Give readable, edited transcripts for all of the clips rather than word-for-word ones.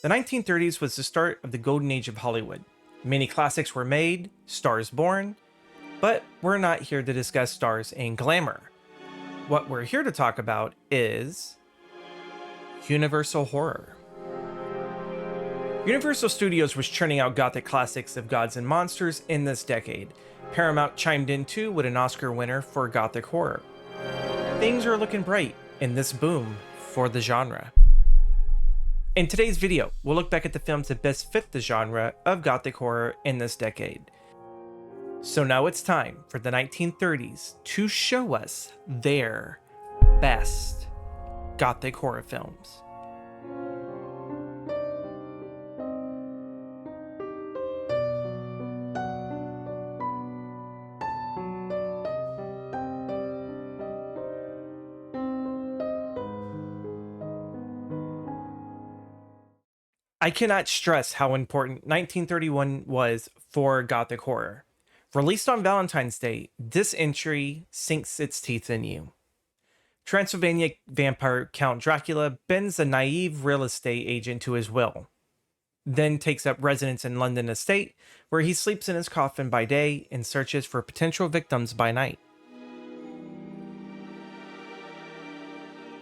The 1930s was the start of the golden age of Hollywood. Many classics were made, stars born, but we're not here to discuss stars and glamour. What we're here to talk about is Universal Horror. Universal Studios was churning out gothic classics of gods and monsters in this decade. Paramount chimed in too with an Oscar winner for Gothic Horror. Things are looking bright in this boom for the genre. In today's video, we'll look back at the films that best fit the genre of Gothic Horror in this decade. So now it's time for the 1930s to show us their best Gothic Horror films. I cannot stress how important 1931 was for Gothic Horror. Released on Valentine's Day, this entry sinks its teeth in you. Transylvania vampire Count Dracula bends a naive real estate agent to his will, then takes up residence in London estate, where he sleeps in his coffin by day and searches for potential victims by night.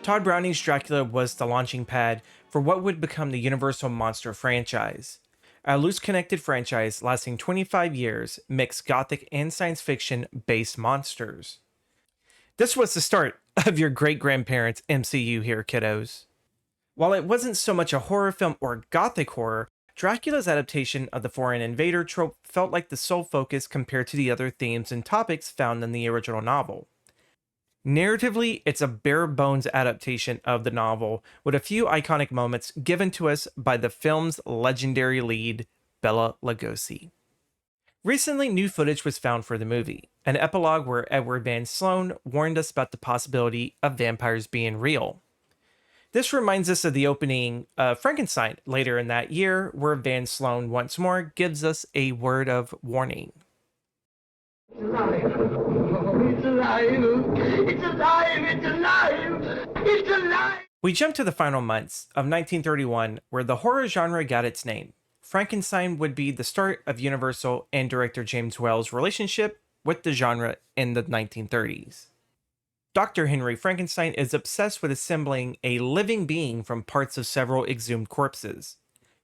Todd Browning's Dracula was the launching pad for what would become the Universal Monster franchise. A loose-connected franchise lasting 25 years mixed gothic and science fiction-based monsters. This was the start of your great-grandparents' MCU here, kiddos. While it wasn't so much a horror film or gothic horror, Dracula's adaptation of the foreign invader trope felt like the sole focus compared to the other themes and topics found in the original novel. Narratively, it's a bare-bones adaptation of the novel, with a few iconic moments given to us by the film's legendary lead, Bela Lugosi. Recently, new footage was found for the movie, an epilogue where Edward Van Sloan warned us about the possibility of vampires being real. This reminds us of the opening of Frankenstein later in that year, where Van Sloan once more gives us a word of warning. It's alive! It's alive! It's alive! It's alive! It's alive! We jump to the final months of 1931, where the horror genre got its name. Frankenstein would be the start of Universal and director James Whale's relationship with the genre in the 1930s. Dr. Henry Frankenstein is obsessed with assembling a living being from parts of several exhumed corpses.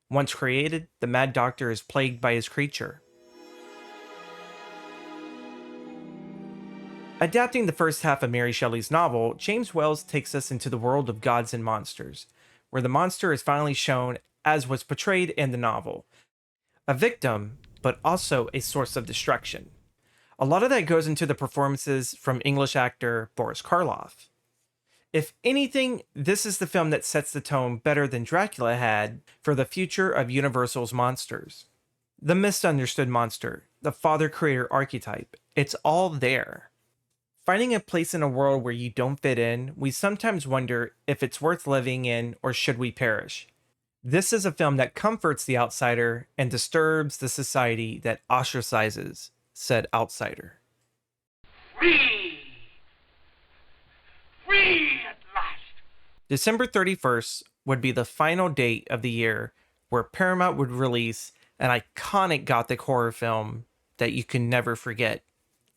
Once created, the Mad Doctor is plagued by his creature. Adapting the first half of Mary Shelley's novel, James Whale takes us into the world of gods and monsters, where the monster is finally shown as was portrayed in the novel. A victim, but also a source of destruction. A lot of that goes into the performances from English actor Boris Karloff. If anything, this is the film that sets the tone better than Dracula had for the future of Universal's monsters. The misunderstood monster, the father-creator archetype, it's all there. Finding a place in a world where you don't fit in, we sometimes wonder if it's worth living in or should we perish. This is a film that comforts the outsider and disturbs the society that ostracizes said outsider. Free! Free at last! December 31st would be the final date of the year where Paramount would release an iconic gothic horror film that you can never forget.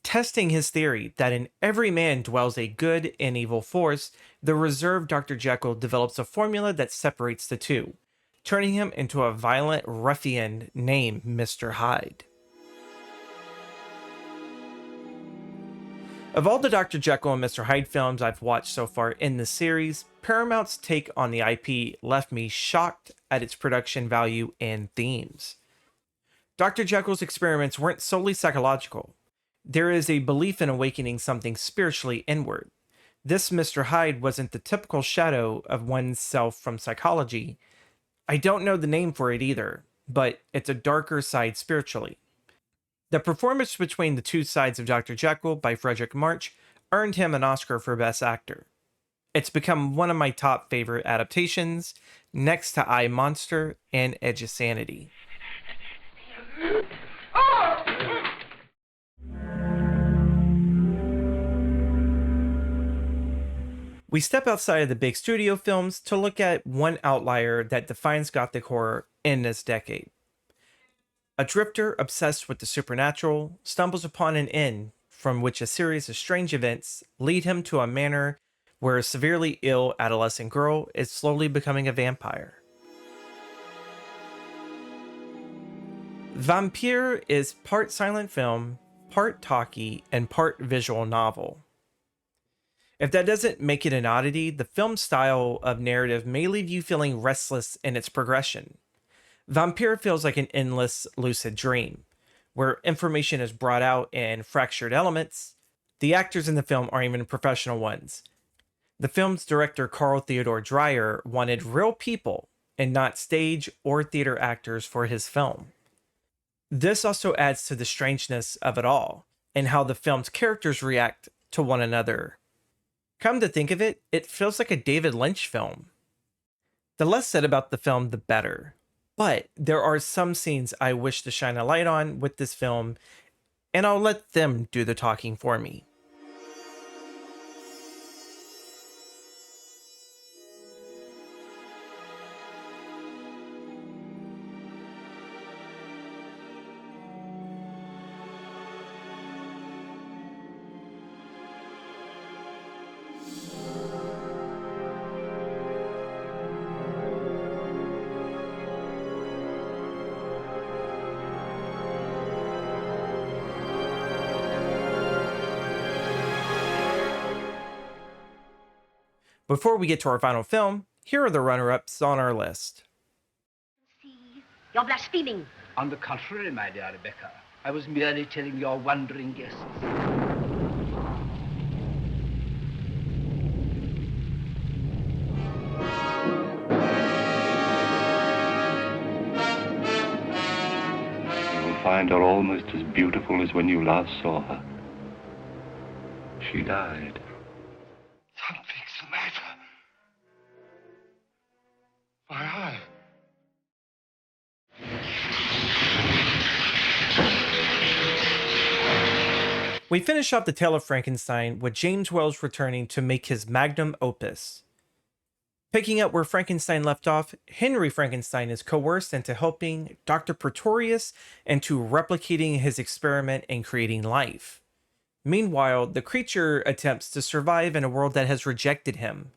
Testing his theory that in every man dwells a good and evil force, the reserved Dr. Jekyll develops a formula that separates the two, turning him into a violent ruffian named Mr. Hyde. Of all the Dr. Jekyll and Mr. Hyde films I've watched so far in the series, Paramount's take on the IP left me shocked at its production value and themes. Dr. Jekyll's experiments weren't solely psychological. There is a belief in awakening something spiritually inward. This Mr. Hyde wasn't the typical shadow of oneself from psychology. I don't know the name for it either, but it's a darker side spiritually. The performance between the two sides of Dr. Jekyll by Frederick March earned him an Oscar for Best Actor. It's become one of my top favorite adaptations, next to I, Monster and Edge of Sanity. We step outside of the big studio films to look at one outlier that defines Gothic horror in this decade. A drifter obsessed with the supernatural stumbles upon an inn from which a series of strange events lead him to a manor where a severely ill adolescent girl is slowly becoming a vampire. Vampyr is part silent film, part talkie, and part visual novel. If that doesn't make it an oddity, the film's style of narrative may leave you feeling restless in its progression. Vampyr feels like an endless, lucid dream, where information is brought out in fractured elements. The actors in the film aren't even professional ones. The film's director, Carl Theodor Dreyer, wanted real people and not stage or theater actors for his film. This also adds to the strangeness of it all, and how the film's characters react to one another. Come to think of it, it feels like a David Lynch film. The less said about the film, the better. But there are some scenes I wish to shine a light on with this film, and I'll let them do the talking for me. Before we get to our final film, here are the runner-ups on our list. See, you're blaspheming. On the contrary, my dear Rebecca, I was merely telling your wondering guests. You will find her almost as beautiful as when you last saw her. She died. Something's the matter. My eye. We finish off the Tale of Frankenstein with James Whale returning to make his magnum opus. Picking up where Frankenstein left off, Henry Frankenstein is coerced into helping Dr. Pretorius into replicating his experiment and creating life. Meanwhile, the creature attempts to survive in a world that has rejected him.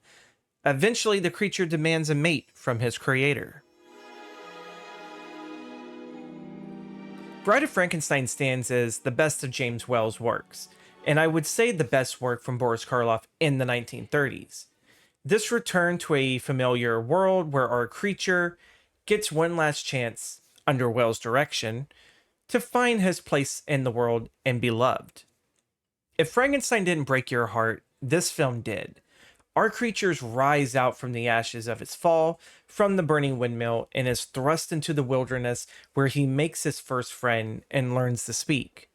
Eventually, the creature demands a mate from his creator. Bride of Frankenstein stands as the best of James Whale's works, and I would say the best work from Boris Karloff in the 1930s. This return to a familiar world where our creature gets one last chance, under Whale's direction, to find his place in the world and be loved. If Frankenstein didn't break your heart, this film did. Our creatures rise out from the ashes of its fall, from the burning windmill, and is thrust into the wilderness where he makes his first friend and learns to speak.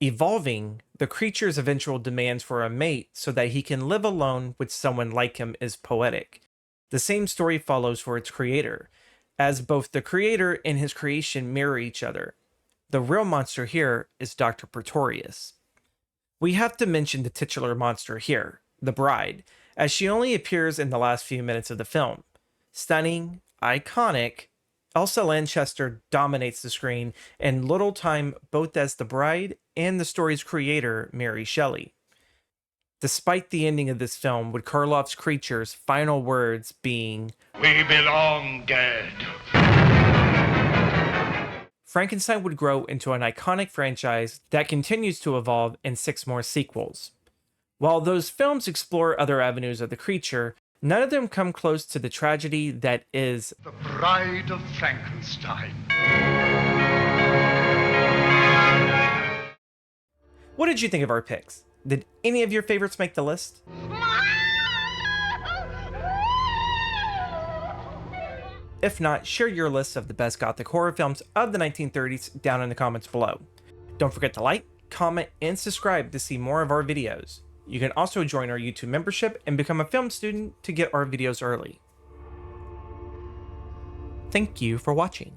Evolving, the creature's eventual demands for a mate so that he can live alone with someone like him is poetic. The same story follows for its creator, as both the creator and his creation mirror each other. The real monster here is Dr. Pretorius. We have to mention the titular monster here, the bride, as she only appears in the last few minutes of the film. Stunning, iconic, Elsa Lanchester dominates the screen in little time both as the bride and the story's creator, Mary Shelley. Despite the ending of this film, with Karloff's creature's final words being, We belong dead. Frankenstein would grow into an iconic franchise that continues to evolve in 6 more sequels. While those films explore other avenues of the creature, none of them come close to the tragedy that is The Bride of Frankenstein. What did you think of our picks? Did any of your favorites make the list? If not, share your list of the best Gothic horror films of the 1930s down in the comments below. Don't forget to like, comment, and subscribe to see more of our videos. You can also join our YouTube membership and become a film student to get our videos early. Thank you for watching.